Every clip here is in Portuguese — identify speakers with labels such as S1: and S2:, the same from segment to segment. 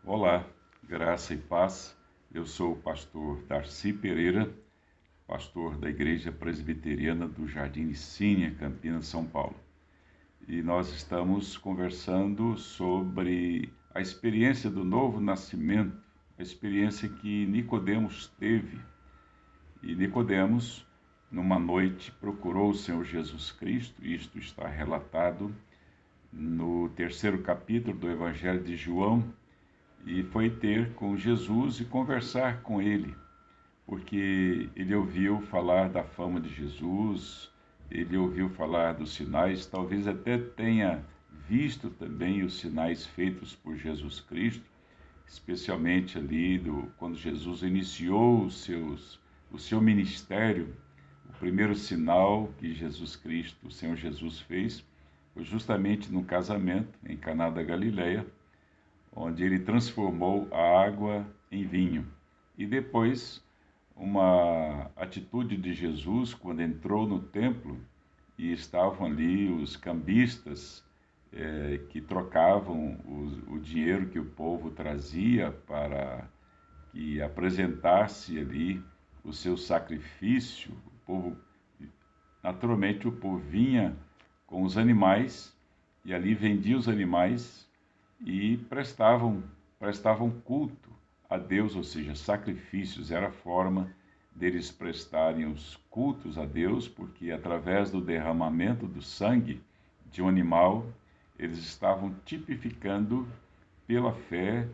S1: Olá, graça e paz. Eu sou o pastor Darcy Pereira, pastor da Igreja Presbiteriana do Jardim Sicínia, Campinas, São Paulo. E nós estamos conversando sobre a experiência do novo nascimento, a experiência que Nicodemos teve. E Nicodemos, numa noite, procurou o Senhor Jesus Cristo. Isto está relatado no 3º capítulo do Evangelho de João, e foi ter com Jesus e conversar com ele, porque ele ouviu falar da fama de Jesus, ele ouviu falar dos sinais, talvez até tenha visto também os sinais feitos por Jesus Cristo, especialmente ali quando Jesus iniciou o seu ministério. O primeiro sinal que Jesus Cristo, o Senhor Jesus, fez foi justamente no casamento em Caná da Galileia, onde ele transformou a água em vinho. E depois, uma atitude de Jesus, quando entrou no templo e estavam ali os cambistas que trocavam o dinheiro que o povo trazia para que apresentasse ali o seu sacrifício. Naturalmente, o povo vinha com os animais e ali vendia os animais e prestavam culto a Deus, ou seja, sacrifícios. Era a forma deles prestarem os cultos a Deus, porque através do derramamento do sangue de um animal, eles estavam tipificando pela fé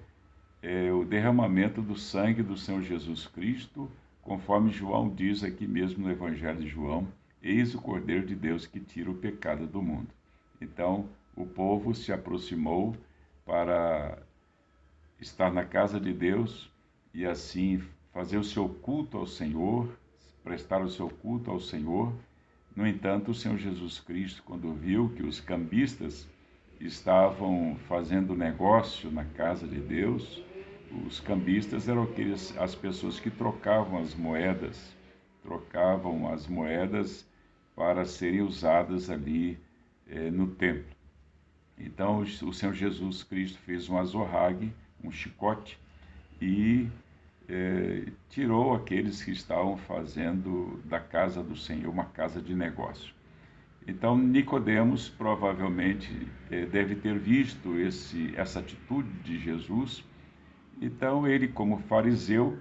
S1: o derramamento do sangue do Senhor Jesus Cristo, conforme João diz aqui mesmo no Evangelho de João: eis o Cordeiro de Deus que tira o pecado do mundo. Então, o povo se aproximou para estar na casa de Deus e assim fazer o seu culto ao Senhor, prestar o seu culto ao Senhor. No entanto, o Senhor Jesus Cristo, quando viu que os cambistas estavam fazendo negócio na casa de Deus, os cambistas eram as pessoas que trocavam as moedas para serem usadas ali no templo. Então, o Senhor Jesus Cristo fez um azorrague, um chicote, e tirou aqueles que estavam fazendo da casa do Senhor uma casa de negócio. Então, Nicodemos provavelmente deve ter visto essa atitude de Jesus. Então, ele, como fariseu,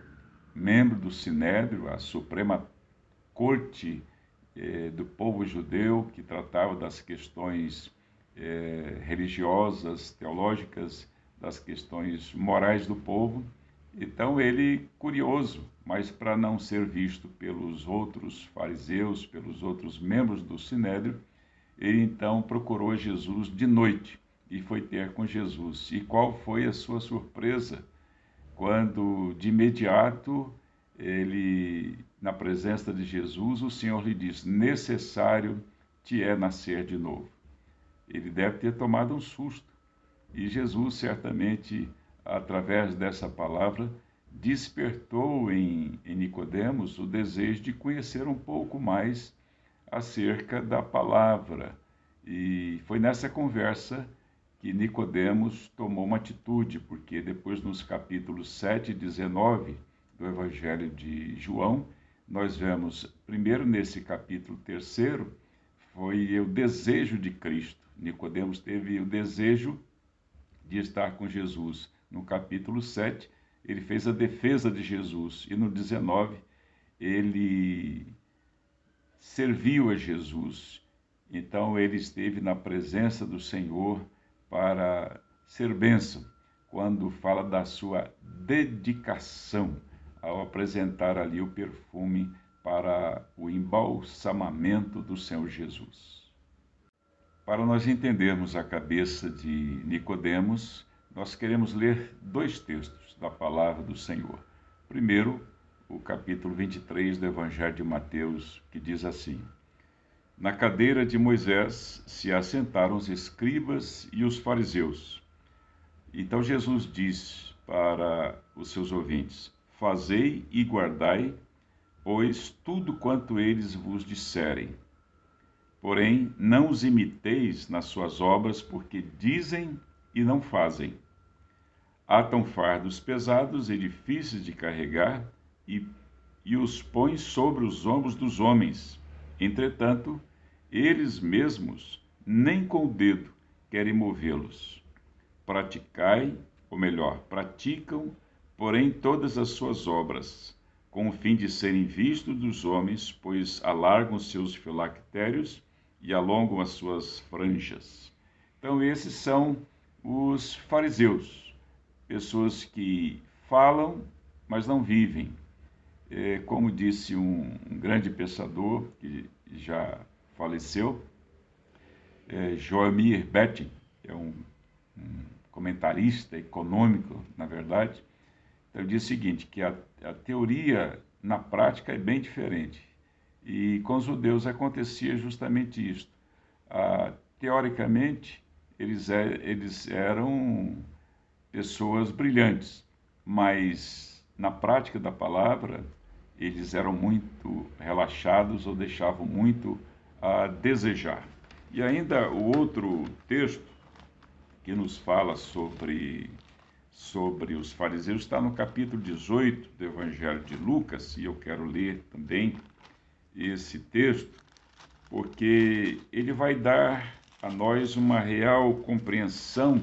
S1: membro do Sinédrio, a suprema corte do povo judeu, que tratava das questões religiosas, teológicas, das questões morais do povo. Então ele, curioso, mas para não ser visto pelos outros fariseus, pelos outros membros do Sinédrio, ele então procurou Jesus de noite e foi ter com Jesus. E qual foi a sua surpresa quando de imediato ele, na presença de Jesus, o Senhor lhe diz: necessário te é nascer de novo. Ele deve ter tomado um susto. E Jesus, certamente, através dessa palavra, despertou em Nicodemos o desejo de conhecer um pouco mais acerca da palavra. E foi nessa conversa que Nicodemos tomou uma atitude, porque depois nos capítulos 7 e 19 do Evangelho de João, nós vemos, primeiro nesse capítulo 3º, foi o desejo de Cristo. Nicodemos teve o desejo de estar com Jesus. No capítulo 7, ele fez a defesa de Jesus. E no 19, ele serviu a Jesus. Então, ele esteve na presença do Senhor para ser bênção, quando fala da sua dedicação ao apresentar ali o perfume para o embalsamamento do Senhor Jesus. Para nós entendermos a cabeça de Nicodemos, nós queremos ler 2 textos da palavra do Senhor. Primeiro, o capítulo 23 do Evangelho de Mateus, que diz assim: na cadeira de Moisés se assentaram os escribas e os fariseus. Então Jesus diz para os seus ouvintes: fazei e guardai, pois tudo quanto eles vos disserem. Porém, não os imiteis nas suas obras, porque dizem e não fazem. atam fardos pesados e difíceis de carregar e os põem sobre os ombros dos homens. Entretanto, eles mesmos nem com o dedo querem movê-los. Praticam, porém, todas as suas obras, com o fim de serem vistos dos homens, pois alargam seus filactérios e alongam as suas franjas. Então, esses são os fariseus, pessoas que falam, mas não vivem. Como disse um grande pensador que já faleceu, Joemir Betting, é um comentarista econômico, na verdade. Então, ele diz o seguinte, que a teoria na prática é bem diferente. E com os judeus acontecia justamente isto. Teoricamente, eles eram pessoas brilhantes, mas na prática da palavra, eles eram muito relaxados ou deixavam muito a desejar. E ainda o outro texto que nos fala sobre os fariseus está no capítulo 18 do Evangelho de Lucas, e eu quero ler também esse texto, porque ele vai dar a nós uma real compreensão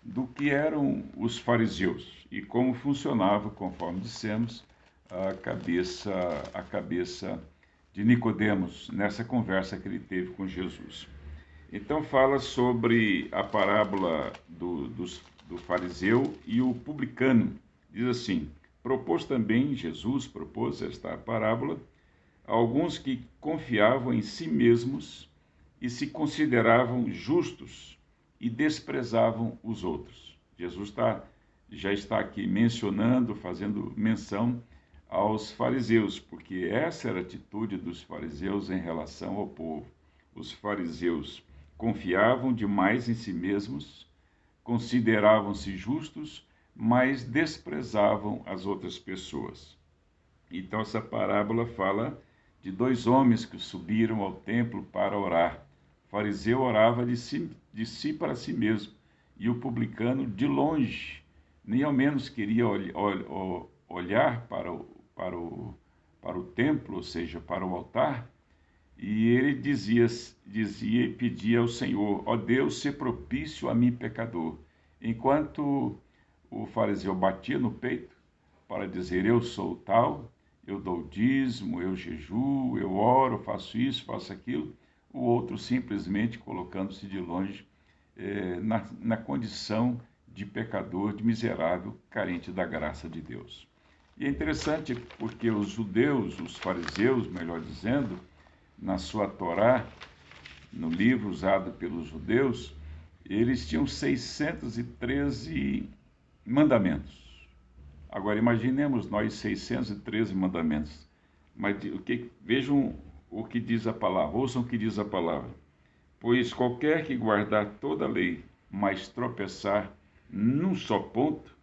S1: do que eram os fariseus e como funcionava, conforme dissemos, a cabeça de Nicodemos nessa conversa que ele teve com Jesus. Então fala sobre a parábola do fariseu e o publicano. Diz assim: Jesus propôs esta parábola a alguns que confiavam em si mesmos e se consideravam justos e desprezavam os outros. Jesus já está aqui fazendo menção aos fariseus, porque essa era a atitude dos fariseus em relação ao povo. Os fariseus confiavam demais em si mesmos, consideravam-se justos, mas desprezavam as outras pessoas. Então, essa parábola fala de dois homens que subiram ao templo para orar. O fariseu orava de si para si mesmo, e o publicano de longe, nem ao menos queria olhar para o templo, ou seja, para o altar, e ele dizia e pedia ao Senhor: ó Deus, se propício a mim, pecador. Enquanto o fariseu batia no peito para dizer: eu sou tal, eu dou dízimo, eu jejuo, eu oro, faço isso, faço aquilo, o outro simplesmente colocando-se de longe na condição de pecador, de miserável, carente da graça de Deus. E é interessante porque os judeus, os fariseus, melhor dizendo, na sua Torá, no livro usado pelos judeus, eles tinham 613 mandamentos. Agora, imaginemos nós 613 mandamentos. Mas vejam o que diz a palavra, ouçam o que diz a palavra. Pois qualquer que guardar toda a lei, mas tropeçar num só ponto,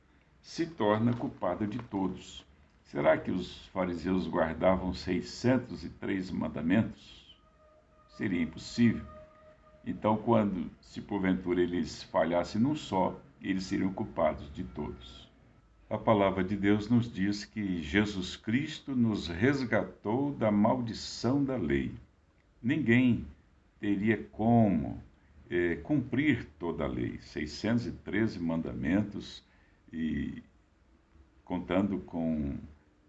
S1: se torna culpado de todos. Será que os fariseus guardavam 603 mandamentos? Seria impossível. Então, se porventura eles falhassem num só, eles seriam culpados de todos. A palavra de Deus nos diz que Jesus Cristo nos resgatou da maldição da lei. Ninguém teria como cumprir toda a lei, 613 mandamentos, e contando com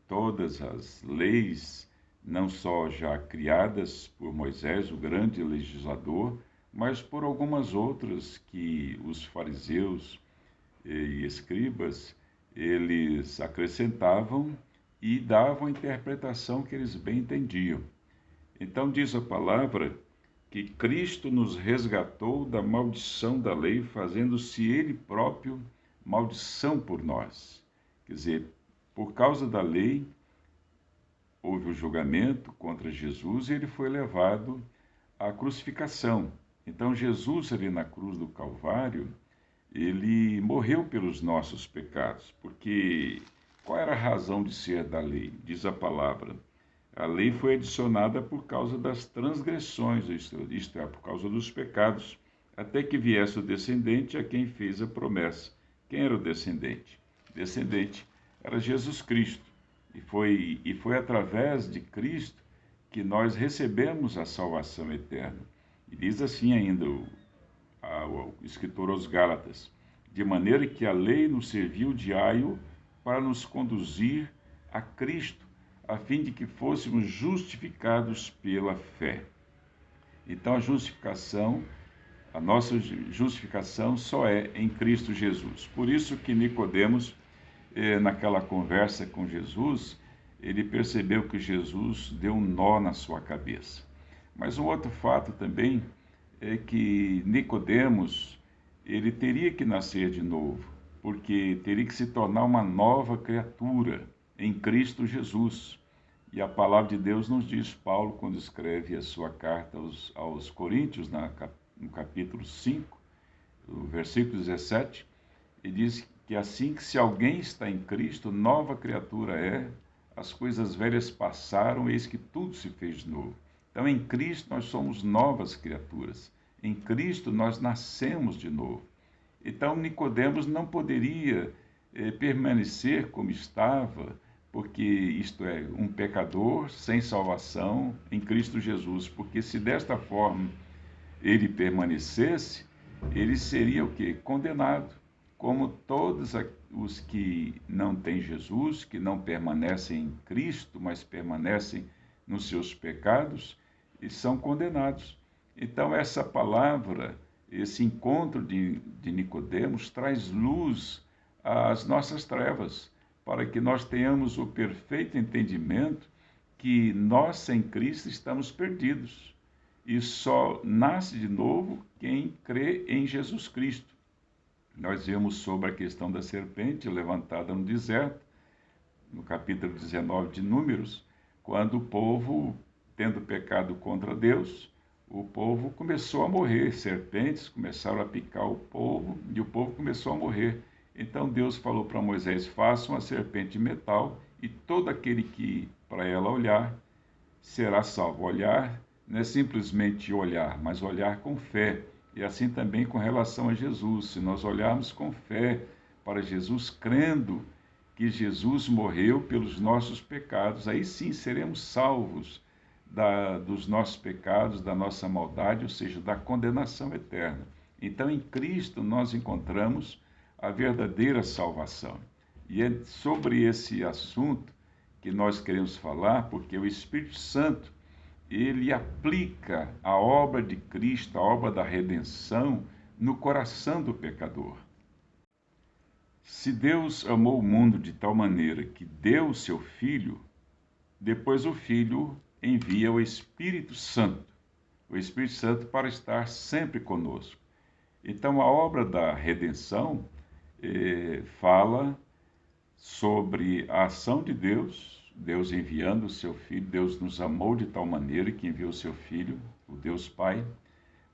S1: todas as leis, não só já criadas por Moisés, o grande legislador, mas por algumas outras que os fariseus e escribas, eles acrescentavam e davam a interpretação que eles bem entendiam. Então diz a palavra que Cristo nos resgatou da maldição da lei, fazendo-se Ele próprio maldição por nós. Quer dizer, por causa da lei, houve o julgamento contra Jesus e ele foi levado à crucificação. Então, Jesus, ali na cruz do Calvário, ele morreu pelos nossos pecados, porque qual era a razão de ser da lei? Diz a palavra: a lei foi adicionada por causa das transgressões, isto é, por causa dos pecados, até que viesse o descendente a quem fez a promessa, Quem era o descendente? O descendente era Jesus Cristo. E foi através de Cristo que nós recebemos a salvação eterna. E diz assim ainda o escritor aos Gálatas: de maneira que a lei nos serviu de aio para nos conduzir a Cristo, a fim de que fôssemos justificados pela fé. Então a nossa justificação só é em Cristo Jesus. Por isso que Nicodemos, naquela conversa com Jesus, ele percebeu que Jesus deu um nó na sua cabeça. Mas um outro fato também é que Nicodemos, ele teria que nascer de novo, porque teria que se tornar uma nova criatura em Cristo Jesus. E a palavra de Deus nos diz, Paulo, quando escreve a sua carta aos Coríntios, no capítulo 5, o versículo 17, ele diz que assim que se alguém está em Cristo, nova criatura é, as coisas velhas passaram, eis que tudo se fez novo. Então, em Cristo nós somos novas criaturas. Em Cristo nós nascemos de novo. Então, Nicodemos não poderia permanecer como estava, porque isto é, um pecador sem salvação em Cristo Jesus. Porque se desta forma ele permanecesse, ele seria o quê? Condenado. Como todos os que não têm Jesus, que não permanecem em Cristo, mas permanecem nos seus pecados, e são condenados. Então, essa palavra, esse encontro de Nicodemos, traz luz às nossas trevas, para que nós tenhamos o perfeito entendimento que nós, sem Cristo, estamos perdidos. E só nasce de novo quem crê em Jesus Cristo. Nós vemos sobre a questão da serpente levantada no deserto, no capítulo 19 de Números, quando o povo, tendo pecado contra Deus, o povo começou a morrer, serpentes começaram a picar o povo e o povo começou a morrer. Então Deus falou para Moisés: faça uma serpente de metal e todo aquele que para ela olhar será salvo. Olhar não é simplesmente olhar, mas olhar com fé. E assim também com relação a Jesus. Se nós olharmos com fé para Jesus, crendo que Jesus morreu pelos nossos pecados, aí sim seremos salvos dos nossos pecados, da nossa maldade, ou seja, da condenação eterna. Então, em Cristo, nós encontramos a verdadeira salvação. E é sobre esse assunto que nós queremos falar, porque o Espírito Santo, ele aplica a obra de Cristo, a obra da redenção, no coração do pecador. Se Deus amou o mundo de tal maneira que deu o seu Filho, depois o Filho envia o Espírito Santo para estar sempre conosco. Então, a obra da redenção fala sobre a ação de Deus, Deus enviando o seu Filho. Deus nos amou de tal maneira que enviou o seu Filho, o Deus Pai,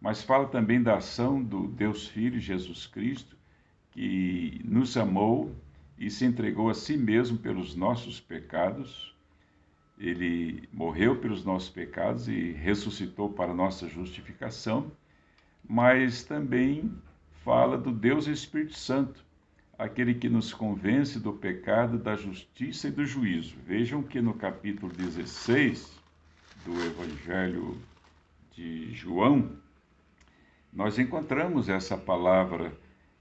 S1: mas fala também da ação do Deus Filho, Jesus Cristo, que nos amou e se entregou a si mesmo pelos nossos pecados. Ele morreu pelos nossos pecados e ressuscitou para nossa justificação, mas também fala do Deus Espírito Santo, aquele que nos convence do pecado, da justiça e do juízo. Vejam que no capítulo 16 do Evangelho de João, nós encontramos essa palavra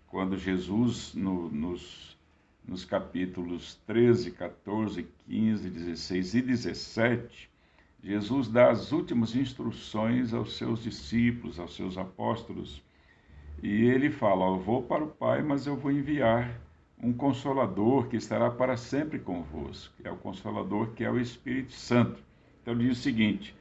S1: quando Jesus, nos capítulos 13, 14, 15, 16 e 17, Jesus dá as últimas instruções aos seus discípulos, aos seus apóstolos. E ele fala: eu vou para o Pai, mas eu vou enviar um Consolador que estará para sempre convosco. É o Consolador que é o Espírito Santo. Então ele diz o seguinte: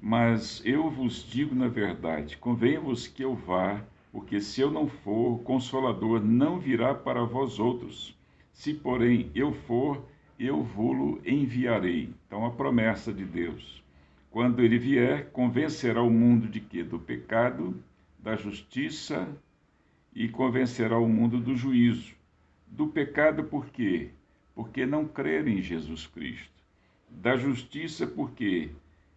S1: mas eu vos digo na verdade, convém-vos que eu vá, porque se eu não for, o Consolador não virá para vós outros. Se, porém, eu for, eu vô-lo enviarei. Então, a promessa de Deus. Quando ele vier, convencerá o mundo de quê? Do pecado, da justiça, e convencerá o mundo do juízo. Do pecado, por quê? Porque não crerem em Jesus Cristo. Da justiça, porque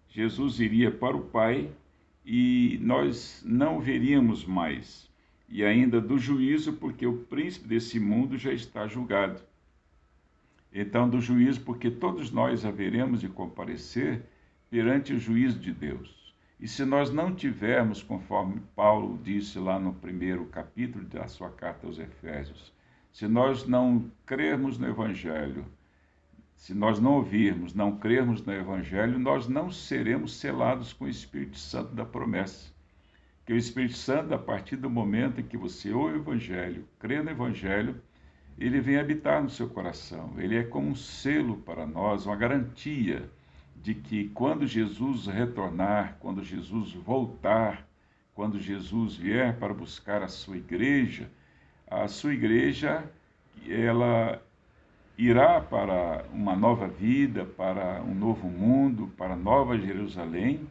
S1: Jesus iria para o Pai e nós não o veríamos mais. e ainda do juízo, porque o príncipe desse mundo já está julgado. Então, do juízo, porque todos nós haveremos de comparecer perante o juízo de Deus. E se nós não tivermos, conforme Paulo disse lá no primeiro capítulo da sua carta aos Efésios, se nós não crermos no Evangelho, se nós não ouvirmos, não crermos no Evangelho, nós não seremos selados com o Espírito Santo da promessa. Que o Espírito Santo, a partir do momento em que você ouve o Evangelho, crê no Evangelho, ele vem habitar no seu coração. Ele é como um selo para nós, uma garantia de que quando Jesus retornar, quando Jesus voltar, quando Jesus vier para buscar a sua igreja, ela irá para uma nova vida, para um novo mundo, para Nova Jerusalém,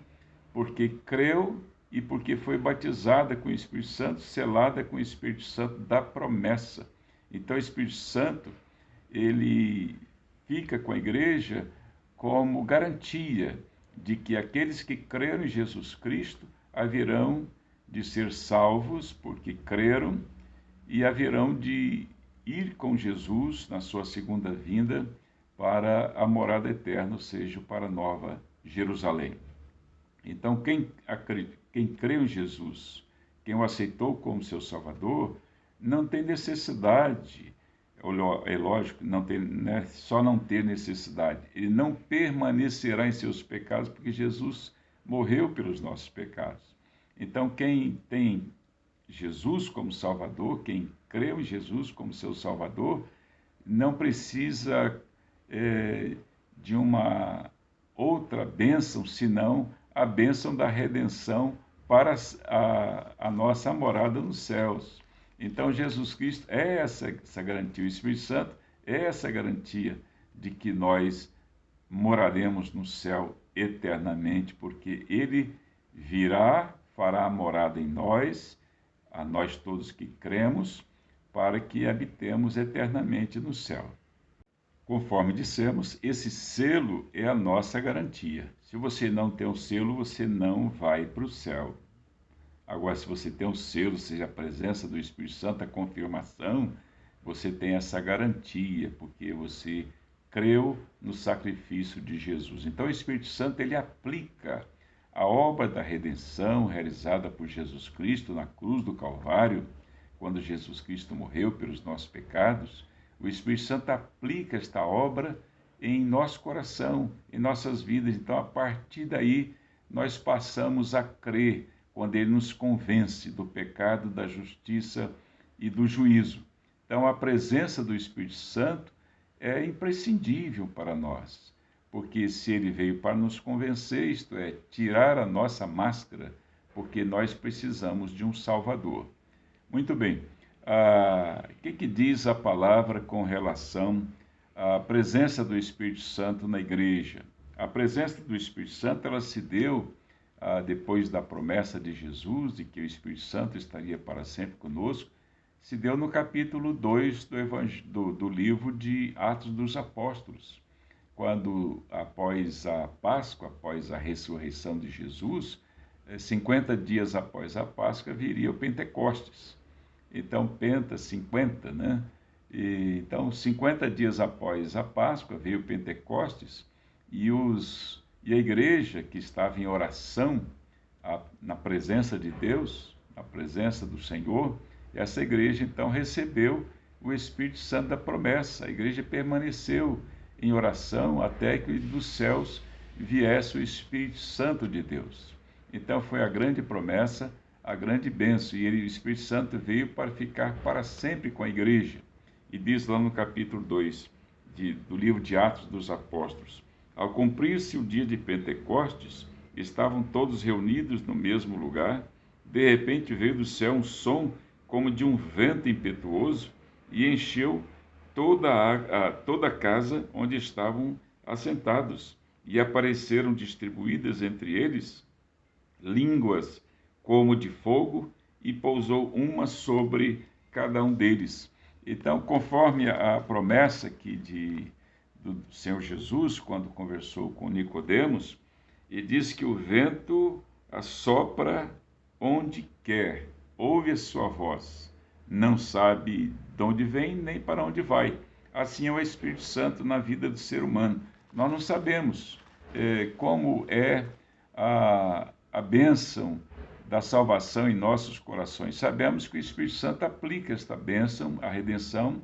S1: porque creu e porque foi batizada com o Espírito Santo, selada com o Espírito Santo da promessa. Então, o Espírito Santo, ele fica com a igreja como garantia de que aqueles que creram em Jesus Cristo haverão de ser salvos porque creram e haverão de ir com Jesus na sua segunda vinda para a morada eterna, ou seja, para a Nova Jerusalém. Então, quem creu em Jesus, quem o aceitou como seu Salvador, não tem necessidade, é lógico, não tem, né, só não ter necessidade. Ele não permanecerá em seus pecados, porque Jesus morreu pelos nossos pecados. Então, quem tem Jesus como Salvador, quem creu em Jesus como seu Salvador, não precisa de uma outra bênção, senão a bênção da redenção para a nossa morada nos céus. Então, Jesus Cristo é essa garantia, o Espírito Santo é essa garantia de que nós moraremos no céu eternamente, porque ele virá, fará a morada em nós, a nós todos que cremos, para que habitemos eternamente no céu. Conforme dissemos, esse selo é a nossa garantia. Se você não tem o selo, você não vai para o céu. Agora, se você tem um selo, seja a presença do Espírito Santo, a confirmação, você tem essa garantia, porque você creu no sacrifício de Jesus. Então, o Espírito Santo, ele aplica a obra da redenção realizada por Jesus Cristo na cruz do Calvário, quando Jesus Cristo morreu pelos nossos pecados. O Espírito Santo aplica esta obra em nosso coração, em nossas vidas. Então, a partir daí, nós passamos a crer, quando ele nos convence do pecado, da justiça e do juízo. Então, a presença do Espírito Santo é imprescindível para nós, porque se ele veio para nos convencer, isto é, tirar a nossa máscara, porque nós precisamos de um Salvador. Muito bem. O que diz a palavra com relação à presença do Espírito Santo na igreja? A presença do Espírito Santo, ela se deu depois da promessa de Jesus, de que o Espírito Santo estaria para sempre conosco, se deu no capítulo 2 do livro de Atos dos Apóstolos, quando, após a Páscoa, após a ressurreição de Jesus, 50 dias após a Páscoa, viria o Pentecostes. Então, Penta, 50, né? Então, 50 dias após a Páscoa, veio o Pentecostes, e a igreja que estava em oração na presença de Deus, na presença do Senhor, essa igreja então recebeu o Espírito Santo da promessa. A igreja permaneceu em oração até que dos céus viesse o Espírito Santo de Deus. Então foi a grande promessa, a grande bênção, e o Espírito Santo veio para ficar para sempre com a igreja. E diz lá no capítulo 2 do livro de Atos dos Apóstolos: ao cumprir-se o dia de Pentecostes, estavam todos reunidos no mesmo lugar. De repente veio do céu um som como de um vento impetuoso e encheu toda a casa onde estavam assentados. E apareceram distribuídas entre eles línguas como de fogo, e pousou uma sobre cada um deles. Então, conforme a promessa do Senhor Jesus, quando conversou com Nicodemos, e diz que o vento assopra onde quer, ouve a sua voz, não sabe de onde vem nem para onde vai. Assim é o Espírito Santo na vida do ser humano. Nós não sabemos como é a bênção da salvação em nossos corações. Sabemos que o Espírito Santo aplica esta bênção, a redenção,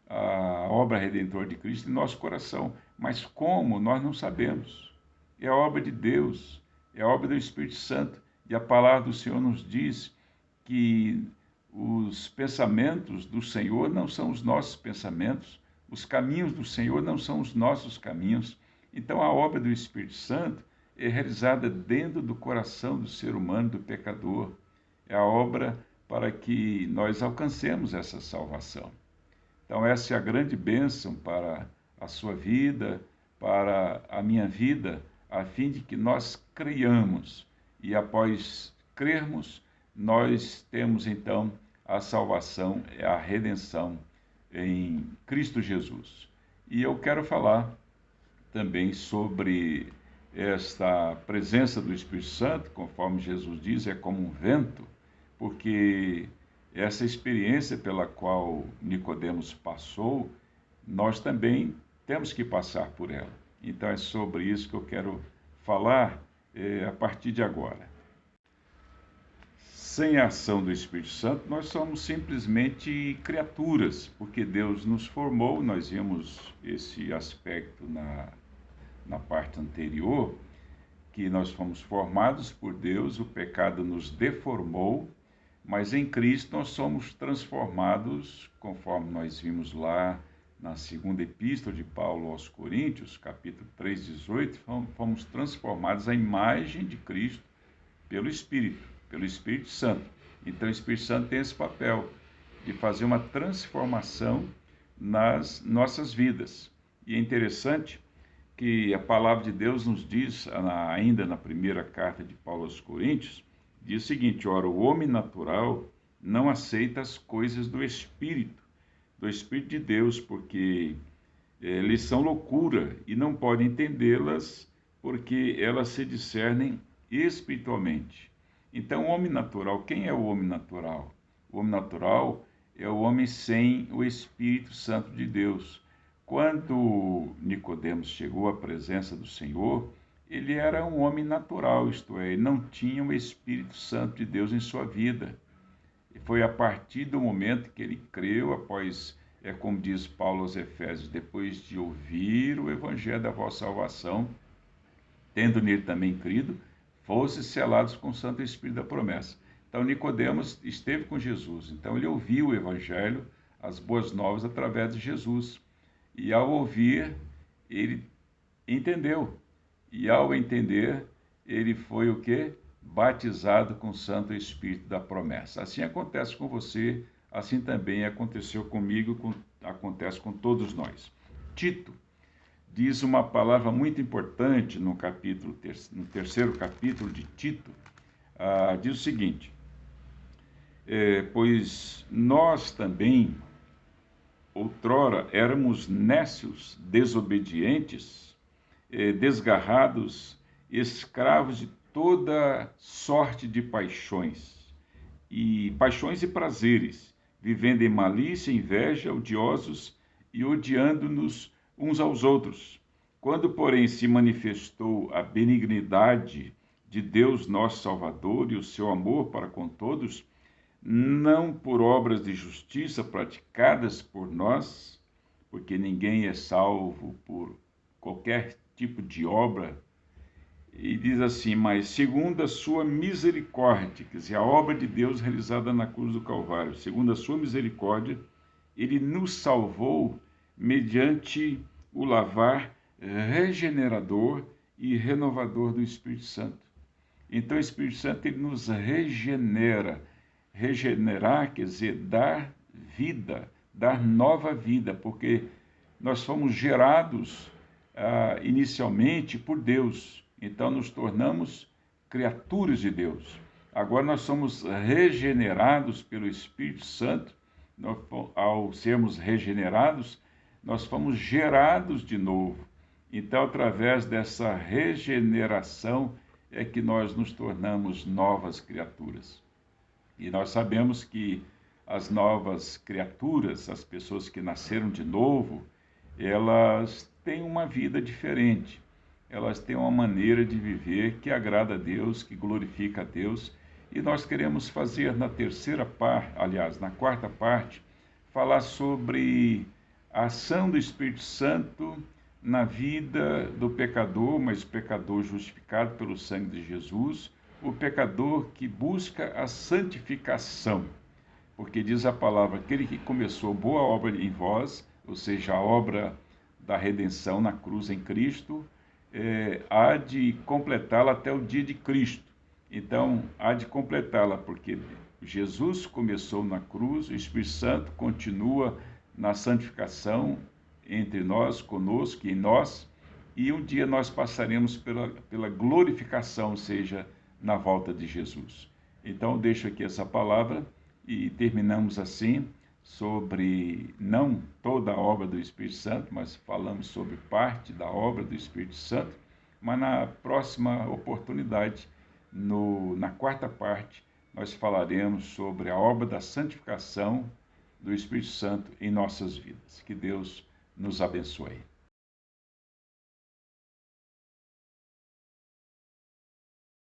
S1: a obra redentora de Cristo em nosso coração. Mas como, nós não sabemos. É a obra de Deus, é a obra do Espírito Santo. E a palavra do Senhor nos diz que os pensamentos do Senhor não são os nossos pensamentos, os caminhos do Senhor não são os nossos caminhos. Então a obra do Espírito Santo é realizada dentro do coração do ser humano, do pecador. É a obra para que nós alcancemos essa salvação. Então essa é a grande bênção para a sua vida, para a minha vida, a fim de que nós creiamos. E após crermos, nós temos então a salvação, a redenção em Cristo Jesus. E eu quero falar também sobre esta presença do Espírito Santo, conforme Jesus diz, é como um vento, porque essa experiência pela qual Nicodemos passou, nós também temos que passar por ela. Então é sobre isso que eu quero falar a partir de agora. Sem a ação do Espírito Santo, nós somos simplesmente criaturas, porque Deus nos formou, nós vimos esse aspecto na parte anterior, que nós fomos formados por Deus, o pecado nos deformou, mas em Cristo nós somos transformados, conforme nós vimos lá na segunda epístola de Paulo aos Coríntios, capítulo 3, 18, fomos transformados à imagem de Cristo pelo Espírito Santo. Então o Espírito Santo tem esse papel de fazer uma transformação nas nossas vidas. E é interessante que a palavra de Deus nos diz, ainda na primeira carta de Paulo aos Coríntios, diz o seguinte: ora, o homem natural não aceita as coisas do Espírito de Deus, porque eles são loucura e não pode entendê-las, porque elas se discernem espiritualmente. Então, o homem natural, quem é o homem natural? O homem natural é o homem sem o Espírito Santo de Deus. Quando Nicodemos chegou à presença do Senhor, ele era um homem natural, isto é, ele não tinha o Espírito Santo de Deus em sua vida. E foi a partir do momento que ele creu, após, como diz Paulo aos Efésios, depois de ouvir o Evangelho da vossa salvação, tendo nele também crido, fossem selados com o Santo Espírito da promessa. Então Nicodemos esteve com Jesus, então ele ouviu o Evangelho, as boas novas através de Jesus. E ao ouvir, ele entendeu. E ao entender, ele foi o quê? Batizado com o Santo Espírito da promessa. Assim acontece com você, assim também aconteceu comigo, acontece com todos nós. Tito diz uma palavra muito importante no terceiro capítulo de Tito, diz o seguinte: pois nós também outrora éramos nécios, desobedientes, desgarrados, escravos de toda sorte de paixões e prazeres, vivendo em malícia, inveja, odiosos e odiando-nos uns aos outros. Quando, porém, se manifestou a benignidade de Deus nosso Salvador e o seu amor para com todos, não por obras de justiça praticadas por nós, porque ninguém é salvo por qualquer tipo de obra, e diz assim, mas segundo a sua misericórdia, quer dizer, a obra de Deus realizada na cruz do Calvário, segundo a sua misericórdia, ele nos salvou mediante o lavar regenerador e renovador do Espírito Santo. Então o Espírito Santo ele nos regenera. Regenerar quer dizer dar vida, dar nova vida, porque nós fomos gerados inicialmente por Deus, então nos tornamos criaturas de Deus. Agora nós somos regenerados pelo Espírito Santo, ao sermos regenerados, nós fomos gerados de novo. Então, através dessa regeneração é que nós nos tornamos novas criaturas. E nós sabemos que as novas criaturas, as pessoas que nasceram de novo, elas têm uma vida diferente. Elas têm uma maneira de viver que agrada a Deus, que glorifica a Deus. E nós queremos fazer na terceira parte, aliás, na quarta parte, falar sobre a ação do Espírito Santo na vida do pecador, mas pecador justificado pelo sangue de Jesus, o pecador que busca a santificação. Porque diz a palavra, aquele que começou boa obra em vós, ou seja, a obra da redenção na cruz em Cristo, há de completá-la até o dia de Cristo. Então, há de completá-la, porque Jesus começou na cruz, o Espírito Santo continua na santificação entre nós, conosco e em nós, e um dia nós passaremos pela glorificação, ou seja, na volta de Jesus. Então, deixo aqui essa palavra e terminamos assim sobre não toda a obra do Espírito Santo, mas falamos sobre parte da obra do Espírito Santo, mas na próxima oportunidade, na quarta parte, nós falaremos sobre a obra da santificação do Espírito Santo em nossas vidas. Que Deus nos abençoe.